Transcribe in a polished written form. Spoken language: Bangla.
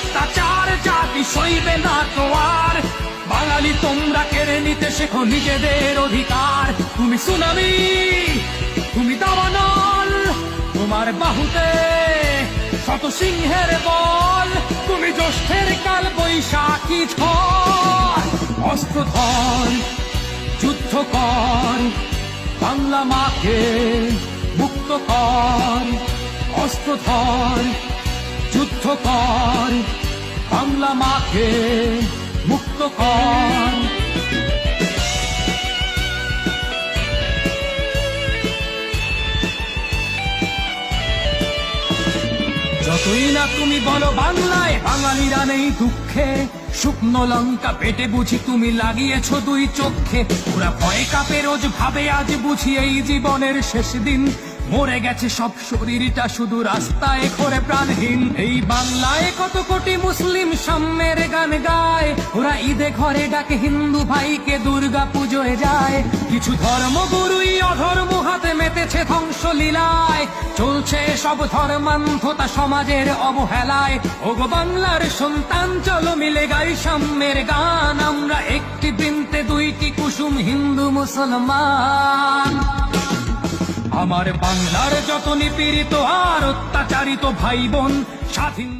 অত্যাচার জাতি সইবে না তো আর। বাঙালি তোমরা কেড়ে নিতে শেখো নিজেদের অধিকার। তুমি সুনামি, তুমি দাবানল, তোমার বাহুতে শত সিংহের বল। তুমি জ্যৈষ্ঠের কাল বৈশাখী ঝড়। অস্ত্র ধর, যুদ্ধ কর, বাংলা মাকে মুক্ত কর। অস্ত্র ধর, যুদ্ধ কর, বাংলা মাকে মুক্ত কর। যতই না তুমি বলো বাংলায় বাঙালিরা নেই দুঃখে, শুকনো লঙ্কা পেটে বুঝি তুমি লাগিয়েছো দুই চোখে। ওরা ভয়ে কাপে রোজ ভাবে আজ বুঝি এই জীবনের শেষ দিন। মরে গেছে সব শরীরটা শুধু রাস্তায় ঘোরে প্রাণহীন। এই বাংলায় কত কোটি মুসলিম সাম্যের গান গায়। ওরা ঈদে ঘরে ডাকে হিন্দু ভাইকে, দুর্গা পুজোয় যায়। কিছু ধর্মগুরুই অধর্ম হাতে মেতেছে ধ্বংস লীলায়। চলছে সব ধর্মান্ধতা সমাজের অবহেলায়। ওগো বাংলার সন্তান চলো মিলে গাই সাম্যের গান। আমরা একটি বৃন্তে দুইটি কুসুম, হিন্দু মুসলমান। আমার বাংলার যত নিপীড়িত আর অত্যাচারিত ভাই বোন স্বাধীন